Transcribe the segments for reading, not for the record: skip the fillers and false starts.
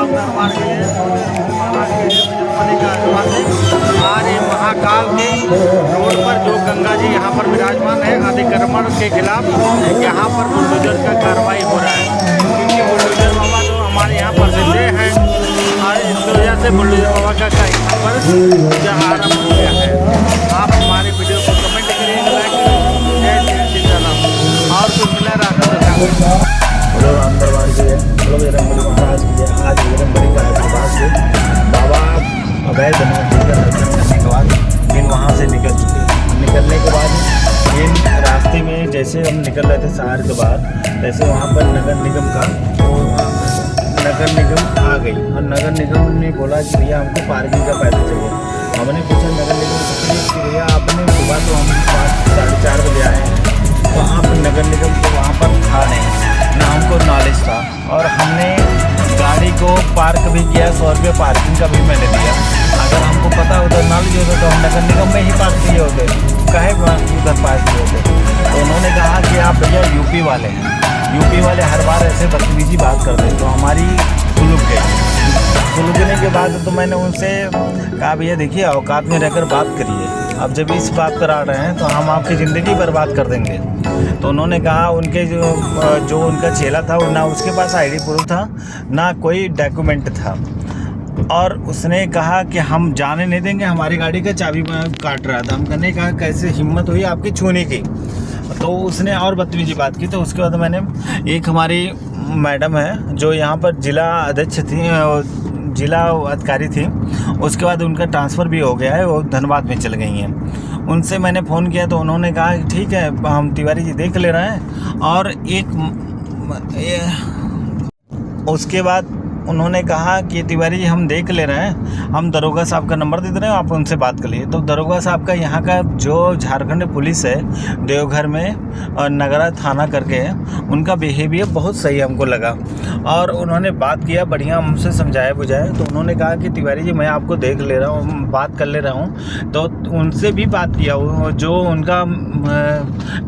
राम दरबार के महाराज के बजरंगबली का आशीर्वाद है। आज ये महाकाल के रोड पर जो गंगा जी यहाँ पर विराजमान है, अतिक्रमण के खिलाफ यहाँ पर बुलडोजर का कार्रवाई हो रहा है, क्योंकि बुलडोजर बाबा तो हमारे यहाँ प्रसिद्ध हैं और इस वजह से बुलडोजर बाबा का यहाँ पर पूजा आरम्भ हो गया है। आप हमारे वीडियो को कमेंट करिए, लाइक करिए। जय श्री सीताराम। और कुछ मिला रास्ता बोलो राम दरबार की है, बोलो बजरंगबली महाराज की है। आज बजरंगबली का आशीर्वाद से बाबा अवैधनाथ जी का दर्शन करने के बाद फिर वहाँ से निकल चुके हैं। निकलने के बाद फिर रास्ते में जैसे हम निकल रहे थे शहर के बाहर, तैसे वहाँ पर नगर निगम आ गई और नगर निगम ने बोला कि भैया हमको पार्किंग का पैसा चाहिए। हमने पूछा नगर निगम से कि भैया आपने सुबह तो हम 4:30 बजे आए हैं, तो आप नगर निगम को वहाँ पर था नहीं, ना हमको नॉलेज था, और हमने गाड़ी को पार्क भी किया। 100 रुपये पार्किंग का भी मैंने दिया। अगर हमको पता होता, नॉलेज होता तो हम नगर निगम में ही पार्क किए होते, कहे उधर पार्क किए होते। तो उन्होंने कहा कि आप भैया यूपी वाले हैं, यूपी वाले हर बार ऐसे बदतमीजी बात करते हैं। तो हमारी सुलझ गई। सुलझने के बाद तो मैंने उनसे कहा भैया देखिए औकात में रहकर बात करिए, अब जब इस बात पर आ रहे हैं तो हम आपकी ज़िंदगी बर्बाद कर देंगे। तो उन्होंने कहा उनके जो उनका चेला था ना उसके पास ID प्रूफ था, ना कोई डॉक्यूमेंट था, और उसने कहा कि हम जाने नहीं देंगे, हमारी गाड़ी का चाबी काट रहा था। हम कहने कहा कैसे हिम्मत हुई आपकी छूने की। तो उसने और बदतमीजी बात की। तो उसके बाद मैंने एक हमारी मैडम है जो यहाँ पर जिला अध्यक्ष थी, जिला अधिकारी थी, उसके बाद उनका ट्रांसफ़र भी हो गया है, वो धनबाद में चल गई हैं। उनसे मैंने फ़ोन किया तो उन्होंने कहा कि ठीक है हम तिवारी जी देख ले रहे हैं। और उसके बाद उन्होंने कहा कि तिवारी जी हम देख ले रहे हैं, हम दरोगा साहब का नंबर दे दे रहे हैं, आप उनसे बात कर लीजिए। तो दरोगा साहब का यहाँ का जो झारखंड पुलिस है देवघर में और नगरा थाना करके है, उनका बिहेवियर बहुत सही हमको लगा। और उन्होंने बात किया, बढ़िया हमसे समझाया बुझाया। तो उन्होंने कहा कि तिवारी जी मैं आपको देख ले रहा हूँ, बात कर ले रहा हूँ। तो उनसे भी बात किया, जो उनका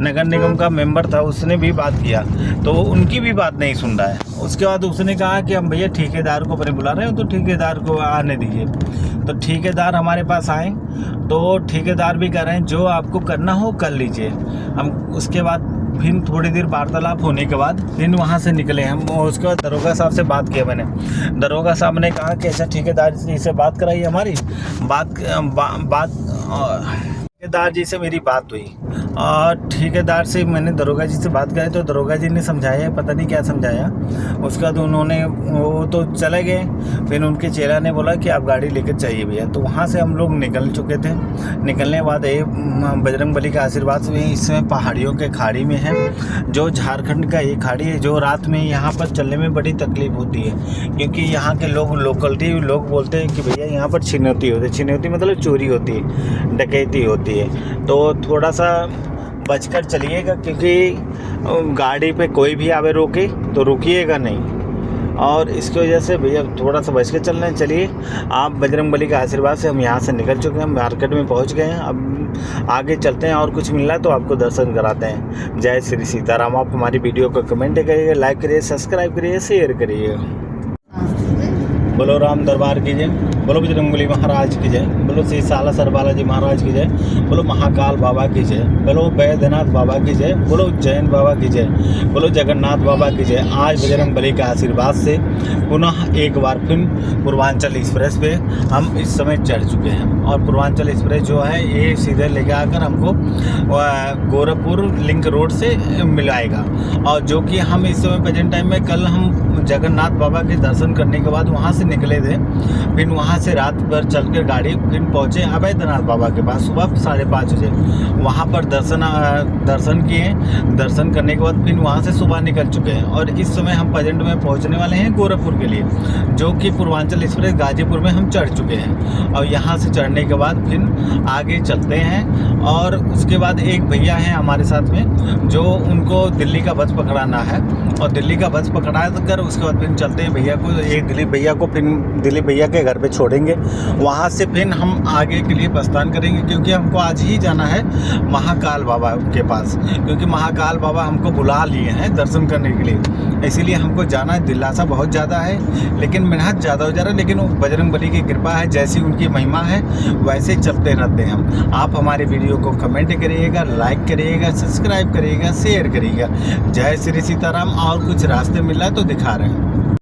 नगर निगम का मेंबर था उसने भी बात किया, तो उनकी भी बात नहीं सुन रहा है। उसके बाद उसने कहा कि हम भैया ठेकेदार को अपने बुला रहे हो, तो ठेकेदार को आने दीजिए। तो ठेकेदार हमारे पास आए, तो ठेकेदार भी कह रहे हैं जो आपको करना हो कर लीजिए। हम उसके बाद फिर थोड़ी देर वार्तालाप होने के बाद फिर वहाँ से निकले हम। उसके बाद दरोगा साहब से बात किया मैंने। दरोगा साहब ने कहा कि ऐसा ठेकेदार जी से बात कराई हमारी ठेकेदार जी से मेरी बात हुई, और ठेकेदार से मैंने दरोगा जी से बात करी। तो दरोगा जी ने समझाया, पता नहीं क्या समझाया। उसके बाद उन्होंने वो तो चले गए। फिर उनके चेला ने बोला कि आप गाड़ी लेकर चाहिए भैया। तो वहाँ से हम लोग निकल चुके थे। निकलने के बाद ये बजरंगबली का आशीर्वाद से इस समय पहाड़ियों के खाड़ी में है, जो झारखंड का ये खाड़ी है, जो रात में यहाँ पर चलने में बड़ी तकलीफ होती है, क्योंकि यहाँ के लोकलिटी लोग बोलते हैं कि भैया यहाँ पर छिनौती होती है। छिनौती मतलब चोरी होती है, डकैती होती है। तो थोड़ा सा बचकर चलिएगा, क्योंकि गाड़ी पे कोई भी आवे रोके तो रुकिएगा नहीं, और इसकी वजह से भैया थोड़ा सा बच के चलना है। चलिए, आप बजरंगबली के आशीर्वाद से हम यहाँ से निकल चुके हैं, मार्केट में पहुँच गए हैं। अब आगे चलते हैं और कुछ मिल रहा है तो आपको दर्शन कराते हैं। जय श्री सीताराम। आप हमारी वीडियो को कमेंट करिए, लाइक करिए, सब्सक्राइब करिए, शेयर करिए। बोलो राम दरबार की जय, बोलो बजरंगबली महाराज की जय, बोलो श्री सालासर बालाजी महाराज की जय, बोलो महाकाल बाबा की जय, बोलो वैद्यनाथ बाबा की जय, बोलो जैन बाबा की जय, बोलो जगन्नाथ बाबा की जय। आज बजरंगबली के आशीर्वाद से पुनः एक बार फिर पूर्वांचल एक्सप्रेस पे हम इस समय चढ़ चुके हैं। और पूर्वांचल एक्सप्रेस जो है ये सीधे लेके आकर हमको गोरखपुर लिंक रोड से मिलाएगा। और जो कि हम इस समय प्रेजेंट टाइम में, कल हम जगन्नाथ बाबा के दर्शन करने के बाद वहाँ से निकले थे। फिर वहाँ से रात भर चलकर गाड़ी फिर पहुँचे अवैधनाथ बाबा के पास सुबह 5:30 बजे। वहाँ पर दर्शन किए। दर्शन करने के बाद फिर वहाँ से सुबह निकल चुके हैं, और इस समय हम प्रेजेंट में पहुँचने वाले हैं गोरखपुर के लिए, जो कि पूर्वांचल एक्सप्रेस गाजीपुर में हम चढ़ चुके हैं। और यहाँ से चढ़ने के बाद फिर आगे चलते हैं। और उसके बाद एक भैया हैं हमारे साथ में, जो उनको दिल्ली का बस पकड़ाना है, और दिल्ली का बस पकड़ा कर उसके बाद फिर चलते हैं भैया को, एक दिलीप भैया को फिर दिलीप भैया के घर पे छोड़ेंगे। वहाँ से फिर हम आगे के लिए प्रस्थान करेंगे, क्योंकि हमको आज ही जाना है महाकाल बाबा के पास, क्योंकि महाकाल बाबा हमको बुला लिए हैं दर्शन करने के लिए। इसीलिए हमको जाना है। दिलासा बहुत ज़्यादा है, लेकिन मेहनत ज़्यादा हो जा रहा है, लेकिन वो बजरंगबली की कृपा है, जैसी उनकी महिमा है वैसे चलते रहते हैं हम। आप हमारे वीडियो को कमेंट करिएगा, लाइक करिएगा, सब्सक्राइब करिएगा, शेयर करिएगा। जय श्री सीताराम। और कुछ रास्ते मिला तो दिखा रहे हैं।